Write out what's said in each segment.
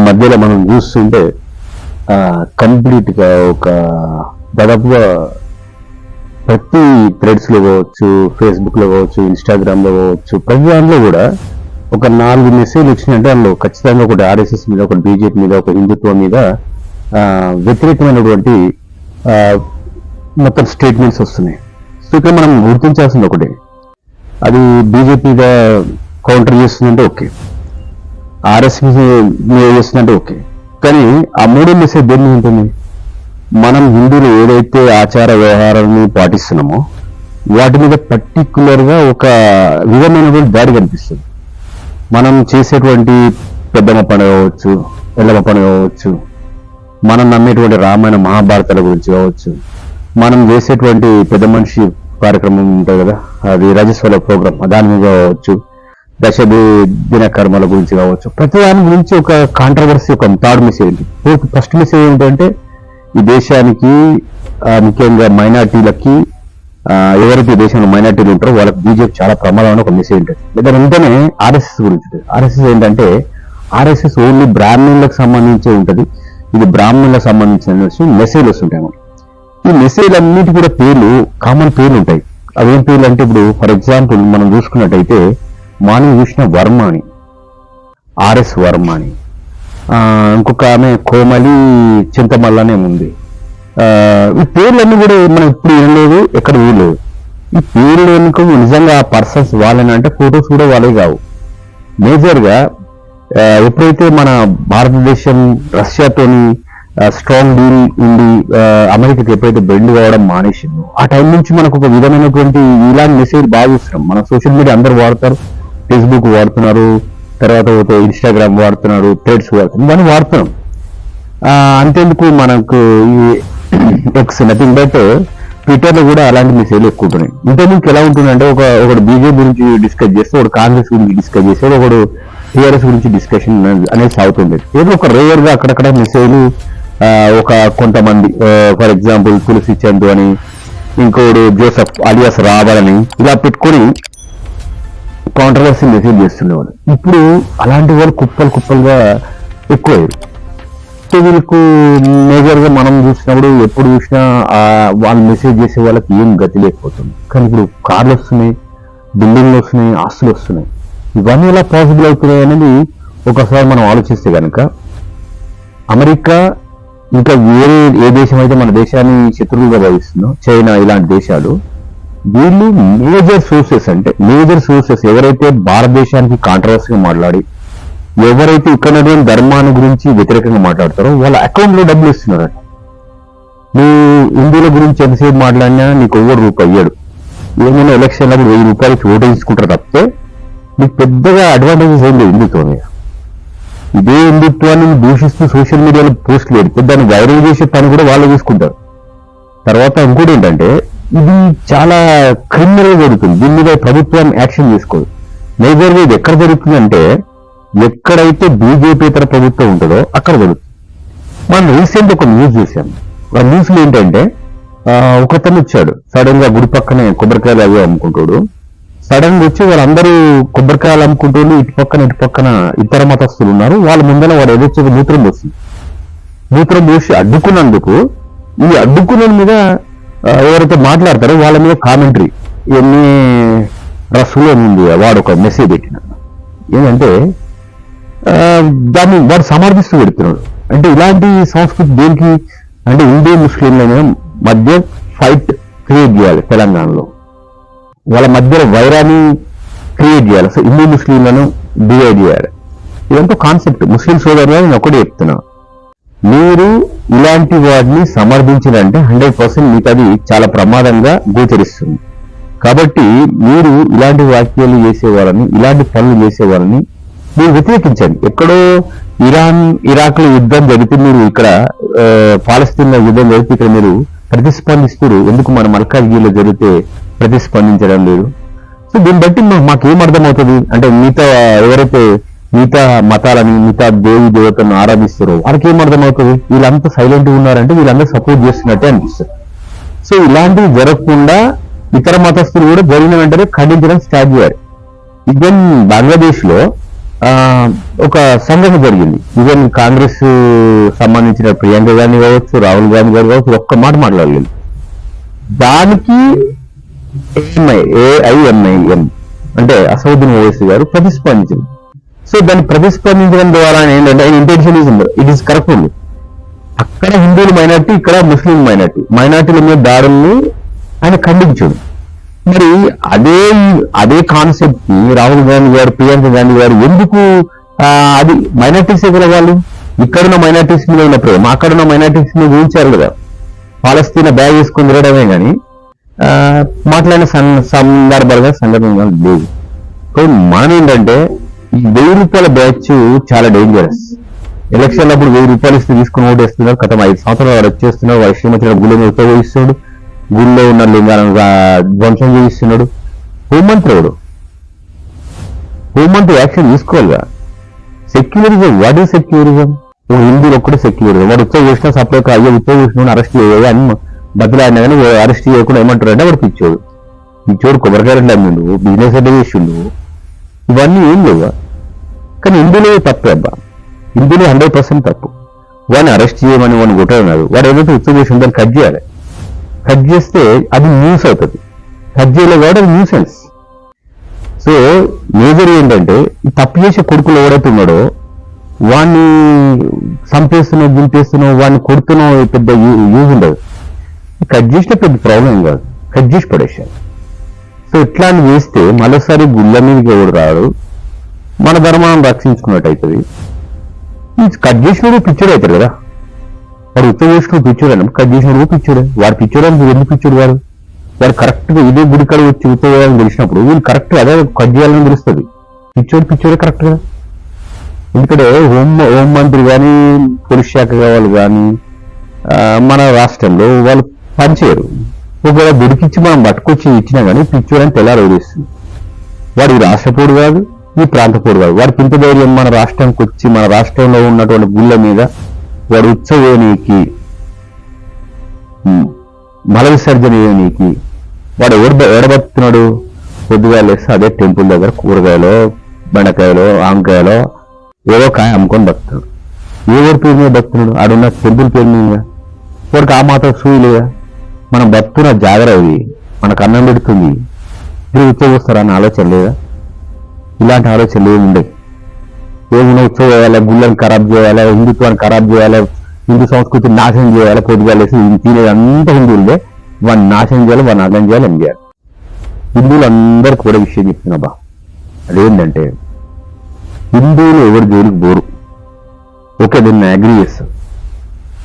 మధ్యలో మనం చూస్తుంటే కంప్లీట్ గా ఒక దాదాపుగా ప్రతి థ్రెడ్స్ లో కావచ్చు, ఫేస్బుక్ లో కావచ్చు, ఇన్స్టాగ్రామ్ లో కావచ్చు, ప్రతి దాంట్లో కూడా ఒక 4 మెసేజ్లు వచ్చినాయంటే అందులో ఖచ్చితంగా ఒకటి ఆర్ఎస్ఎస్ మీద, ఒకటి బీజేపీ మీద, ఒక హిందుత్వం మీద వ్యతిరేకమైనటువంటి మొత్తం స్టేట్మెంట్స్ వస్తున్నాయి. సో ఇక్కడ మనం గుర్తించాల్సింది ఒకటి, అది బీజేపీగా కౌంటర్ చేస్తుందంటే ఓకే, ఆర్ఎస్ఎస్ చేస్తుందంటే ఓకే, కానీ ఆ 3 మెసేజ్ దేని ఉంటుంది? మనం హిందువులు ఏదైతే ఆచార వ్యవహారాన్ని పాటిస్తున్నామో వాటి మీద పర్టిక్యులర్ గా ఒక విధమైనటువంటి దాడి కనిపిస్తుంది. మనం చేసేటువంటి పెద్దమ్మ పండుగ కావచ్చు, ఎల్లమ్మ పండుగ కావచ్చు, మనం నమ్మేటువంటి రామాయణ మహాభారతాల గురించి కావచ్చు, మనం చేసేటువంటి పెద్ద మనిషి కార్యక్రమం ఉంటుంది కదా, అది రాజస్వల ప్రోగ్రామ్, దాని మీద కావచ్చు, దిన కర్మల గురించి కావచ్చు, ప్రతి దాని గురించి ఒక కాంట్రవర్సీ, ఒక థర్డ్ మెసేజ్. ఫస్ట్ మెసేజ్ ఏంటంటే ఈ దేశానికి ముఖ్యంగా మైనార్టీలకి, ఎవరైతే దేశంలో మైనార్టీలు ఉంటారో వాళ్ళకి బీజేపీ చాలా ప్రమాదం ఒక మెసేజ్ ఉంటుంది. లేదా వెంటనే ఆర్ఎస్ఎస్ గురించి. ఆర్ఎస్ఎస్ ఏంటంటే ఆర్ఎస్ఎస్ ఓన్లీ బ్రాహ్మణులకు సంబంధించి ఉంటుంది, ఇది బ్రాహ్మణులకు సంబంధించిన మెసేజ్ వస్తుంటాయి. ఈ మెసేజ్ అన్నిటి కూడా పేర్లు, కామన్ పేర్లు ఉంటాయి. అవేం పేర్లు అంటే ఇప్పుడు ఫర్ ఎగ్జాంపుల్ మనం చూసుకున్నట్టయితే మార్నింగ్ చూసిన వర్మ అని, ఆర్ఎస్ వర్మ అని, ఇంకొక ఆమె కోమలి చింతమల్లనే ఉంది. ఈ పేర్లన్నీ కూడా మనం ఇప్పుడు వినలేదు, ఎక్కడ వినలేదు. ఈ పేర్లు ఎందుకు నిజంగా ఆ పర్సన్స్ వాళ్ళని అంటే ఫొటోస్ కూడా వాళ్ళే కావు. మేజర్ గా ఎప్పుడైతే మన భారతదేశం రష్యాతోని స్ట్రాంగ్ డీల్ ఉండి అమెరికాకి ఎప్పుడైతే బెండ్ కావడం మానేసిందో ఆ టైం నుంచి మనకు ఒక విధమైనటువంటి ఇలాంటి మెసేజ్ బాగా చూస్తున్నాం. మన సోషల్ మీడియా అందరూ వాడతారు, ఫేస్బుక్ వాడుతున్నారు, తర్వాత ఇన్స్టాగ్రామ్ వాడుతున్నారు, థ్రెడ్స్ వాడుతున్నారు, ఇవన్నీ వాడుతున్నాం. అంతేందుకు మనకు ఈ ఎక్స్ నథింగ్ బట్ ట్విట్టర్ లో కూడా అలాంటి మెసేజ్లు ఎక్కువ ఉంటున్నాయి. ఇంతకుముందుకు ఎలా ఉంటుందంటే ఒకడు బీజేపీ గురించి డిస్కస్ చేస్తే, ఒకడు కాంగ్రెస్ గురించి డిస్కస్ చేస్తే, ఒకడు టీఆర్ఎస్ గురించి డిస్కషన్ అనేది సాగుతుండేది. ఏదో ఒక రేర్ గా అక్కడక్కడ మెసేజ్లు ఒక కొంతమంది, ఫర్ ఎగ్జాంపుల్ తులసి చందు అని, ఇంకోడు జోసఫ్ అలియాస్ రాబర్ అని ఇలా పెట్టుకొని కాంట్రవర్సీ మెసేజ్ చేస్తుండేవాళ్ళు. ఇప్పుడు అలాంటి వాళ్ళు కుప్పలుగా ఎక్కువయ్యారు. సో వీళ్ళకు మేజర్ గా మనం చూసినప్పుడు ఎప్పుడు చూసినా వాళ్ళు మెసేజ్ చేసే వాళ్ళకి ఏం గతి లేకపోతుంది. కానీ ఇప్పుడు కార్లు వస్తున్నాయి, బిల్డింగ్లు వస్తున్నాయి, ఆస్తులు వస్తున్నాయి. ఇవన్నీ ఎలా పాసిబుల్ అవుతున్నాయి అనేది ఒకసారి మనం ఆలోచిస్తే కనుక, అమెరికా ఇంకా ఏ దేశం అయితే మన దేశాన్ని శత్రువులుగా భావిస్తుందో, చైనా, ఇలాంటి దేశాలు, వీళ్ళు మేజర్ సోర్సెస్ ఎవరైతే భారతదేశానికి కాంట్రవర్సీగా మాట్లాడి, ఎవరైతే ఇక్కడ ధర్మాన్ని గురించి వ్యతిరేకంగా మాట్లాడతారో వాళ్ళ అకౌంట్ లో డబ్బులు ఇస్తున్నారట. నువ్వు హిందువుల గురించి ఎంతసేపు మాట్లాడినా నీకు ఒవ్వడు రూపాయి అయ్యాడు. ఏమైనా ఎలక్షన్ అప్పుడు 1000 రూపాయలకి ఓటు తీసుకుంటారు తప్పితే నీకు పెద్దగా అడ్వాంటేజెస్ ఏం లేదు హిందుత్వం మీద. ఇదే హిందుత్వాన్ని దూషిస్తూ సోషల్ మీడియాలో పోస్టులు పెడితే దాన్ని వైరల్ చేసే పని కూడా వాళ్ళు తీసుకుంటారు. తర్వాత ఇంకోటి ఏంటంటే ఇది చాలా క్రిమినల్ గా జరుగుతుంది. దీని మీద ప్రభుత్వం యాక్షన్ తీసుకోదు. మేజర్గా ఇది ఎక్కడ జరుగుతుందంటే ఎక్కడైతే బీజేపీతర ప్రభుత్వం ఉంటుందో అక్కడ జరుగుతుంది. మనం రీసెంట్ ఒక న్యూస్ చూసాం. ఆ న్యూస్ లో ఏంటంటే ఒకతను వచ్చాడు, సడన్ గా గుడి పక్కనే కొబ్బరికాయలు అవి అమ్ముకుంటాడు. సడన్ గా వచ్చి వాళ్ళందరూ కొబ్బరికాయలు అమ్ముకుంటూ ఇటు పక్కన ఇతర మతస్థులు ఉన్నారు. వాళ్ళ ముందర వాడు ఏదైతే మూత్రం పోసి అడ్డుకున్నందుకు, ఈ అడ్డుకున్న మీద ఎవరైతే మాట్లాడతారో వాళ్ళ మీద కామెంటరీ ఎన్ని రస్సులో ఉంది. వాడు ఒక మెసేజ్ పెట్టిన ఏంటంటే దాన్ని వాడు సమర్థిస్తూ పెడుతున్నాడు. అంటే ఇలాంటి సంస్కృతి దేనికి అంటే హిందూ ముస్లింల మధ్య ఫైట్ క్రియేట్ చేయాలి. తెలంగాణలో వాళ్ళ మధ్యలో వైరాన్ని క్రియేట్ చేయాలి. సో హిందూ ముస్లింలను డివైడ్ చేయాలి. ఇదంతా కాన్సెప్ట్. ముస్లిం సోదరులు నేను ఒకటి చెప్తున్నా, మీరు ఇలాంటి వాటిని సమర్థించాలంటే 100% మీకు అది చాలా ప్రమాదంగా గోచరిస్తుంది. కాబట్టి మీరు ఇలాంటి వ్యాఖ్యలు చేసేవాళ్ళని, ఇలాంటి పనులు చేసేవాళ్ళని మీరు వ్యతిరేకించండి. ఎక్కడో ఇరాక్ లో యుద్ధం జరిపి మీరు ఇక్కడ పాలస్తీన్లో యుద్ధం జరిపి ఇక్కడ మీరు ప్రతిస్పందిస్తారు. ఎందుకు మన మల్కాజ్గిరిలో జరిగితే ప్రతిస్పందించడం లేదు? సో దీన్ని బట్టి మాకేం అర్థమవుతుంది అంటే ఎవరైతే మిగతా మతాలని, మిగతా దేవి దేవతలను ఆరాధిస్తారో వాళ్ళకి ఏం అర్థమవుతుంది? వీళ్ళంతా సైలెంట్ గా ఉన్నారంటే వీళ్ళందరూ సపోర్ట్ చేస్తున్నట్టే అనిపిస్తుంది. సో ఇలాంటివి జరగకుండా ఇతర మతస్థులు కూడా జరిగిన వెంటనే ఖండించడం స్టార్ట్ చేయాలి. ఈవెన్ బంగ్లాదేశ్ లో ఆ, ఒక సంఘటన జరిగింది. ఈవెన్ కాంగ్రెస్ సంబంధించిన ప్రియాంక గాంధీ కావచ్చు, రాహుల్ గాంధీ గారు కావచ్చు, ఒక్క మాట మాట్లాడలేదు. దానికి ఏఐఎంఐఎం అంటే అసదుద్దీన్ ఓవైసీ గారు ప్రతిస్పందించింది. సో దాన్ని ప్రతిస్పందించడం ద్వారా ఏంటంటే ఆయన ఇంటెన్షన్ ఇట్ ఈస్ కరెక్ట్ ఉంది. అక్కడ హిందువులు మైనార్టీ, ఇక్కడ ముస్లిం మైనార్టీల మీద దాడుల్ని ఆయన ఖండించాడు. మరి అదే కాన్సెప్ట్ ని రాహుల్ గాంధీ గారు, ప్రియాంక గాంధీ గారు ఎందుకు అది మైనార్టీసే కదా వాళ్ళు, ఇక్కడున్న మైనార్టీస్ మీద ఉన్న ప్రేమ అక్కడున్న మైనార్టీస్ మీద ఊహించారు కదా. పాలస్తీనా బ్యాగ్ వేసుకొని తిరగడమే కానీ మాట్లాడిన సందర్భాలుగా సందర్భంగా లేదు. మనం ఏంటంటే ఈ 1000 రూపాయల బ్యాచ్ చాలా డేంజరస్. ఎలక్షన్ అప్పుడు 1000 రూపాయలు ఇస్తే తీసుకుని ఓటేస్తున్నారు. గత 5 సంవత్సరాలు వాడు వచ్చేస్తున్నాడు. వాడు శ్రీమతి గుళ్ళని ఉపయోగిస్తాడు, గుళ్ళో ఉన్న లింగాలను ధ్వంసం చేయిస్తున్నాడు. హోంమంత్రి యాక్షన్ తీసుకోవాలిగా. Secularism, what is secularism? హిందువులు ఒక్కటే సెక్యులరిజం. వాడు ఉత్సవ చేసిన సపరేట్ అయ్యే ఉత్సవ చేసిన అరెస్ట్ చేయాలి అని బతిలాడినా కానీ అరెస్ట్ చేయకుండా ఏమంటారంటే వాడు పిచ్చోడు కొబ్బరికాయలు అమ్మిండు, బిజినెస్ అంటే చేసిండు. ఇవన్నీ ఏం లేవా? కానీ హిందువులే తప్పే అబ్బా, హిందువులు 100% తప్పు. వాడిని అరెస్ట్ చేయమని వాడిని కొట్టన్నారు. వాడు ఏదైతే ఉత్సవం చేసి దాన్ని కట్ చేయాలి. కట్ చేస్తే అది న్యూస్ అవుతుంది. కట్ చేయలేదు కాబట్టి అది న్యూసెన్స్. సో మేజర్ ఏంటంటే ఈ తప్పు చేసే కొడుకులు ఎవరైతే ఉన్నాడో వాడిని చంపేస్తున్నావు, దింపేస్తున్నావు, వాడిని కొడుతున్నావు, పెద్ద యూజ్ ఉండదు. కట్ చేసిన పెద్ద ప్రాబ్లం కాదు, కట్ చేసి పడేసారు. సో ఇట్లాంటి చేస్తే మరోసారి గుళ్ళ మీదకి ఎవడు రాడు, మన ధర్మాన్ని రక్షించుకున్నట్టు అవుతుంది. కట్ చేసినప్పుడు పిచ్చోడు అవుతాడు కదా. వాడు ఉత్తమ చేసిన పిచ్చోడు అన్న కట్ చేసినప్పుడు పిచ్చోడే. వాడు పిచ్చోడు అని ఎందుకు పిచ్చోడు? వాడు కరెక్ట్ గా ఇదే గుడికాడ వచ్చి ఉత్తమని తెలిసినప్పుడు వీళ్ళు కరెక్ట్ అదే కట్ చేయాలని తెలుస్తుంది. పిచ్చోడే కరెక్ట్ గా. ఎందుకంటే హోంమంత్రి కానీ, పోలీస్ శాఖ వాళ్ళు కానీ మన రాష్ట్రంలో వాళ్ళు పనిచేయరు. ఒకవేళ గుడికిచ్చి మనం పట్టుకొచ్చి ఇచ్చినా కానీ పిచ్చోడని తెల్లారు వదిలేస్తుంది. వాడు ఈ రాష్ట్రపోడు కాదు, ఈ ప్రాంతపోడు కాదు. వాడికి ఇంత ధైర్యం మన రాష్ట్రానికి వచ్చి మన రాష్ట్రంలో ఉన్నటువంటి గుళ్ళ మీద వాడు ఉత్సవేనికి, మల విసర్జనీయనికి వాడు ఎడబడుతున్నాడు. పొద్దుగా లేస్తే అదే టెంపుల్ దగ్గర కూరగాయలు, బెండకాయలు, ఆంకాయలు ఏదో కాయ అమ్ముకొని బతున్నాడు. ఎవరి పేరు మీద బతున్నాడు? ఆడున్న టెంపుల్ పేరు మీద. వాడికి ఆ మాత్రం సూయలేదా? మనం బతున్న జాగ్రత్త మనకు అన్నం పెడుతుంది, మీరు ఉత్సవం వస్తారన్న ఆలోచన లేదా? ఇలాంటి ఆలోచనలు ఏముండవు. ఏమున్నా ఉత్సవం చేయాలి, గుళ్ళని ఖరాబ్ చేయాలి, హిందుత్వాన్ని ఖరాబ్ చేయాలి, హిందూ సంస్కృతిని నాశనం చేయాలి. పొద్దుగాలేసి తినేది అంతా హిందువులే, వాడిని నాశనం చేయాలి, వాడిని అర్థం చేయాలి, ఏం చేయాలి. హిందువులు అందరికి కూడా విషయం చెప్తున్నా. అదేంటంటే హిందువులు ఎవరి జోలికి పోరు, ఓకే, దీన్ని అగ్రీ చేస్తాం.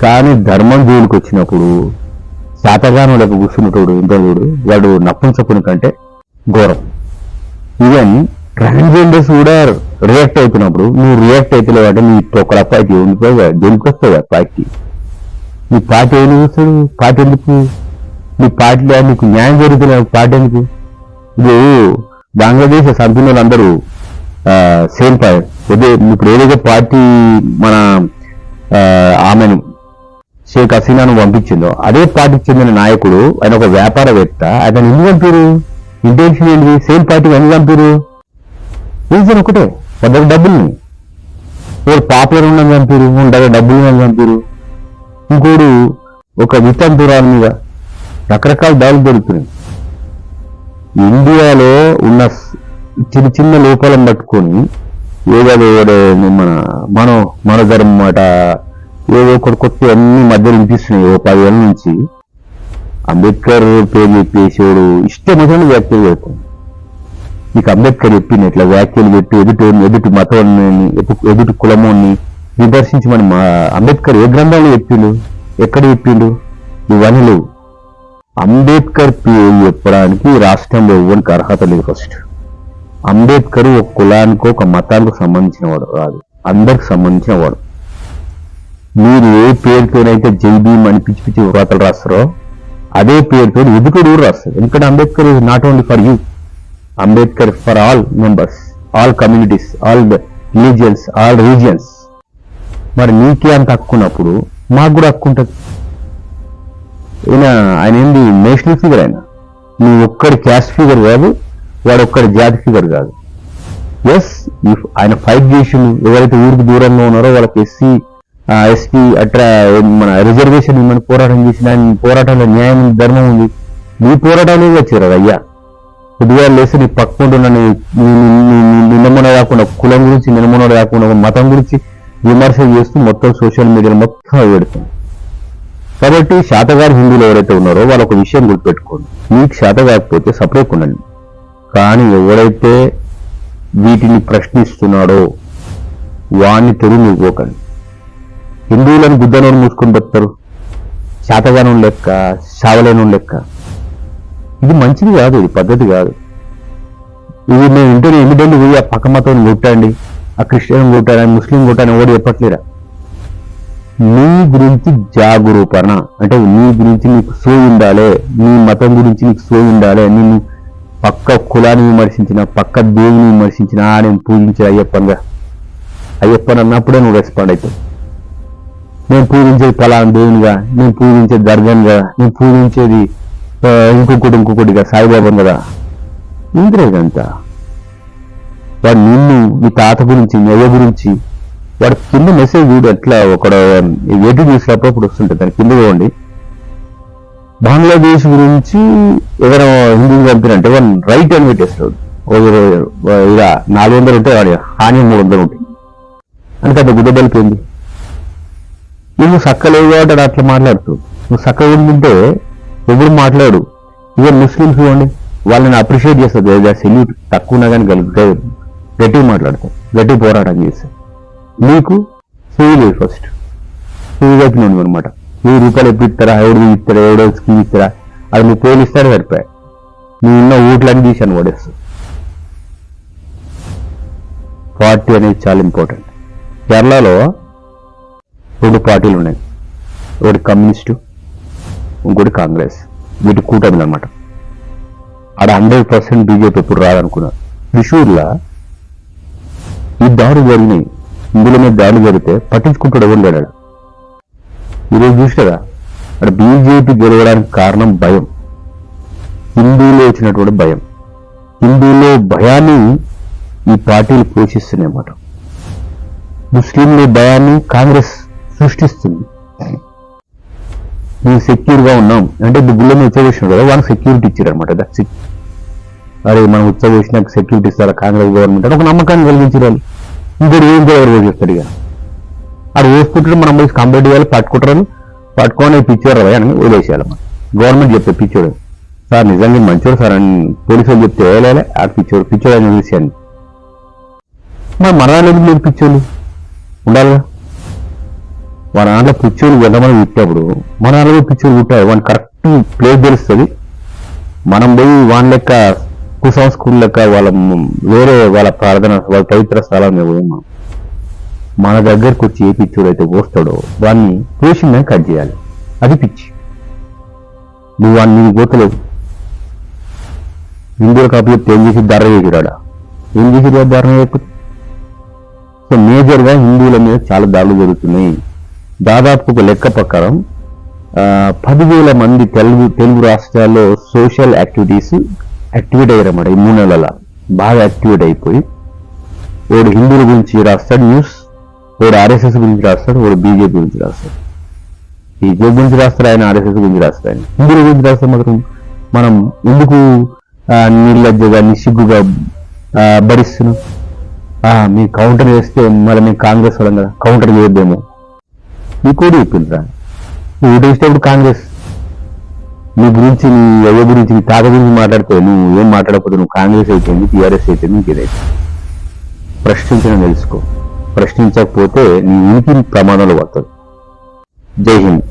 కానీ ధర్మం జోలికి వచ్చినప్పుడు శాతగానులకు కూర్చున్నటోడు ఇంటోడు వాడు నప్పుంచకుని కంటే ఘోరం. ఈవెన్ ట్రాన్స్జెండర్స్ కూడా రియాక్ట్ అవుతున్నప్పుడు నువ్వు రియాక్ట్ అవుతలేవు అంటే నీ ఒక్కల పార్టీ ఉండిపోయి దేనికి వస్తావు? పార్టీ నీ పార్టీ ఎందుకు వస్తాడు? పార్టీ ఎందుకు? నీ పార్టీలో నీకు న్యాయం జరుగుతున్న పార్టీ ఎందుకు? ఇది బంగ్లాదేశ్ చంపిన వాళ్ళందరూ సేమ్ పార్టీ. ఇప్పుడు ఏదైతే పార్టీ మన ఆమెను షేక్ హసీనాను పంపించిందో అదే పార్టీకి చెందిన నాయకుడు, ఆయన ఒక వ్యాపారవేత్త, ఆయన ఎందుకు పంపారు? ఇంటెన్షన్ ఏంటి? సేమ్ పార్టీకి ఎందుకు పంపారు? రీజన్ ఒకటే, వాళ్ళ డబ్బుల్ని. వాడు పాపులర్ ఉన్నది పంపారు, దగ్గర డబ్బులు ఉన్నది పంపారు. ఇంకోడు ఒక వితంతురాల మీద రకరకాల దాడులు జరుగుతున్నాయి. ఇండియాలో ఉన్న చిన్న చిన్న లోపాలను పట్టుకొని ఏదో మన మనోధర్మం మాట ఏదో కొత్త అన్ని మధ్యలో వినిపిస్తున్నాయి. 10 ఏళ్ళ నుంచి అంబేద్కర్ పేరు చెప్పేసాడు, ఇష్టం వచ్చిన వ్యాఖ్యలు పెడతాం. నీకు అంబేద్కర్ చెప్పింది ఇట్లా వ్యాఖ్యలు పెట్టి ఎదుటి మతాన్ని, ఎదుటి కులముని విమర్శించమని అంబేద్కర్ ఏ గ్రంథంలో చెప్పిండు? ఎక్కడ చెప్పిండు? ఇవన్నీ లేవు. అంబేద్కర్ పేరు చెప్పడానికి రాష్ట్రంలో ఎవరికి అర్హత లేదు. ఫస్ట్ అంబేద్కర్ ఒక కులానికో ఒక మతానికి సంబంధించిన వాడు కాదు, అందరికి సంబంధించిన వాడు. మీరు ఏ పేరుతోనైతే జై భీమ్ అని పిచ్చి పిచ్చి వ్రాతలు రాస్తారో అదే పేరుతో ఎదుగుడు రాస్తారు. ఎందుకంటే Ambedkar is not only for you, Ambedkar for all members, all communities, all religions, all regions. మరి నీకే అంత హక్కు ఉన్నప్పుడు మాకు కూడా హక్కు ఉంటుంది. ఆయన ఏంది నేషనల్ ఫిగర్. ఆయన నీ ఒక్కడి క్యాస్ట్ ఫిగర్ కాదు, వాడు ఒక్కడి జాతి ఫిగర్ కాదు. ఎస్ ఆయన ఫైట్ చేసి ఎవరైతే ఊరికి దూరంగా ఉన్నారో వాళ్ళకి ఎస్టీ అట్లా మన రిజర్వేషన్ ఇమ్మని పోరాటం చేసిన ఆయన పోరాటంలో న్యాయం ధర్మం ఉంది. నీ పోరాటాలే వచ్చారు అయ్యా. కొద్దిగా లేసి నీ పక్కుంటున్న నిన్నమన కాకుండా కులం గురించి నిన్నమన కాకుండా మతం గురించి విమర్శ చేస్తూ మొత్తం సోషల్ మీడియాలో మొత్తం పెడుతుంది. కాబట్టి శాతగారు హిందువులు ఎవరైతే ఉన్నారో వాళ్ళ ఒక విషయం గుర్తుపెట్టుకోండి, మీకు శాత కాకపోతే సపరేట్ ఉండండి. కానీ ఎవరైతే వీటిని ప్రశ్నిస్తున్నాడో వాణ్ణి తెలుగు ఇవ్వకండి. హిందువులను గుద్దనోని మూసుకొని బతారు, శాతగానం లెక్క శావలేనం లెక్క. ఇది మంచిది కాదు, ఇది పద్ధతి కాదు. ఇది మేము ఇంటర్వ్యూ ఎన్నిడేళ్ళు పోయి ఆ పక్క మతం కొట్టండి, ఆ క్రిస్టియన్ కొట్టాను, ముస్లిం కొట్టాను ఎవరు చెప్పట్లేరా? నీ గురించి జాగరూపణ అంటే నీ గురించి నీకు సోయి ఉండాలి, నీ మతం గురించి నీకు సోయి ఉండాలి. నేను పక్క కులాన్ని విమర్శించిన, పక్క దేవుని విమర్శించిన, నేను పూజించే అయ్యప్పని అన్నప్పుడే నువ్వు రెస్పాండ్ అవుతావు. నేను పూజించేది ఫలానా దేవునిగా, నేను పూజించేది దర్గన్గా, నేను పూజించేది ఇంకొకటిగా సాయిబాబాను కదా. ఇంద్రేదంతా వాడు నిన్ను నీ తాత గురించి నీ అయ్య గురించి వాడు కింద మెసేజ్ చూడు. ఎట్లా ఒక ఎటు చూసినప్పుడు వస్తుంటుంది, దాని కింద పోండి. బంగ్లాదేశ్ గురించి ఎవరైనా హిందూ పంపినంటే వాడు రైట్ అని పెట్టేస్తాడు. ఇలా 400 ఉంటే వాడి హాని 300 ఉంటాయి. అంటే అది గుడ్డ బలిపోయింది. నువ్వు సక్కలేవు కాబట్టి అట్లా మాట్లాడుతూ నువ్వు సక్క ఉంటే ఎప్పుడు మాట్లాడు. ఇక ముస్లిమ్స్ చూడండి, వాళ్ళని అప్రిషియేట్ చేస్తారు. సెల్యూట్ తక్కువ ఉన్నా కానీ గట్టిగా మాట్లాడతారు, గట్టిగా పోరాటం చేస్తారు. నీకు సేవ్ లేదు, ఫస్ట్ సేవ్ అయిపోయినాడు అనమాట. 1000 రూపాయలు ఎప్పుడు ఇస్తారా, ఎవడు ఇస్తారా, ఎవడో స్కీమ్ ఇస్తారా, అది నువ్వు పేర్లు ఇస్తారా సరిపోయా. నువ్వు ఉన్న ఓట్లన్నీ తీసాను పడేస్తావు. పార్టీ అనేది చాలా ఇంపార్టెంట్. కేరళలో 2 పార్టీలు ఉన్నాయి, ఒకటి కమ్యూనిస్టు, ఇంకోటి కాంగ్రెస్. వీటి కూటమిలు అనమాట. ఆడ 100% బీజేపీ ఎప్పుడు రాదనుకున్నారు. త్రిశూర్లో ఈ దాడులు జరిగినాయి, ఇందులో మీద దాడులు జరిగితే పట్టించుకుంటాడు ఎవరు లేడాడు. ఈరోజు చూసారా, అక్కడ బీజేపీ గెలవడానికి కారణం భయం, హిందువులో వచ్చినటువంటి భయం. హిందువులో భయాన్ని ఈ పార్టీలు పోషిస్తున్నాయి అన్నమాట. ముస్లింల భయాన్ని కాంగ్రెస్ సృష్టిస్తుంది. మేము సెక్యూర్గా ఉన్నాం అంటే గుళ్ళని ఉచ్చవేసినాడు కదా, వాళ్ళకి సెక్యూరిటీ ఇచ్చారు అనమాట. That's it. అరే మనం ఉచ్చవేసినాక సెక్యూరిటీ ఇస్తారా కాంగ్రెస్ గవర్నమెంట్ అని ఒక నమ్మకాన్ని కలిగించారు వాళ్ళు. ఇంకోటి ఏం ఎవరు చేస్తాడు ఇక అది వేసుకుంటారు, మనం పోయి కంప్లీట్ చేయాలి, పట్టుకొని పిచ్చోరు అని వదిలేసేయాలి. గవర్నమెంట్ చెప్తే పిచ్చోడు సార్ నిజంగా మంచోడు సార్ అని పోలీసులు చెప్తే వేయలే, ఆ పిచ్చోడు అని చూసాను. మన దాంట్లో లేదు పిచ్చోళ్ళు ఉండాలిగా. మన దాంట్లో పిచ్చోళ్ళు వెళ్ళమని పుట్టినప్పుడు మన దాంట్లో పిచ్చోళ్ళు పుట్టారు, వాడిని కరెక్ట్ ప్లేస్ తెలుస్తుంది. మనం పోయి వాళ్ళ లెక్క కుసంస్కృతి లెక్క వేరే వాళ్ళ ప్రార్థన వాళ్ళ పవిత్ర స్థలాన్ని పోయి మన దగ్గరకు వచ్చి ఏ పిచ్చోడు అయితే పోస్తాడో వాడిని పోషిందని కట్ చేయాలి. అది పిచ్చి. నువ్వు వాడిని నీకు పోతలేవు. హిందువుల కాపీ ఏం చేసి ధర చేసిరాడా, ఏం చేసిరా ధర చేయకపోతే. సో మేజర్గా హిందువుల మీద చాలా దాడులు జరుగుతున్నాయి. దాదాపు ఒక లెక్క ప్రకారం 10,000 మంది తెలుగు రాష్ట్రాల్లో సోషల్ యాక్టివేట్ అయ్యారన్నమాట. ఈ 3 నెలల బాగా యాక్టివేట్ అయిపోయి వాడు హిందువుల గురించి రాస్తాడు న్యూస్, వాడు ఆర్ఎస్ఎస్ గురించి రాస్తాడు, వాడు బీజేపీ గురించి రాస్తాడు. బీజేపీ గురించి రాస్తాడు ఆయన, ఆర్ఎస్ఎస్ గురించి రాస్తాడు ఆయన. హిందువుల గురించి రాస్తే మాత్రం మనం ఎందుకు నిర్లజ్జగా నిస్సిగ్గుగా భరిస్తున్నాం? మీరు కౌంటర్ చేస్తే మరి మేము కాంగ్రెస్ వాళ్ళం కదా, కౌంటర్ చేయొద్దేమో. నీ కూడా చెప్పిందిరా, నువ్వు ఓటు వేసేటప్పుడు కాంగ్రెస్ నీ గురించి నీ అయ్య గురించి నీ తాత గురించి మాట్లాడితే నువ్వు ఏం మాట్లాడకపోతే నువ్వు కాంగ్రెస్ అయిపోయింది, టీఆర్ఎస్ అయిపోయింది, ఇంకేదైతే ప్రశ్నించడం తెలుసుకో. ప్రశ్నించకపోతే నీ ఉనికి ప్రమాదంలో పడుతుంది. జై హింద్.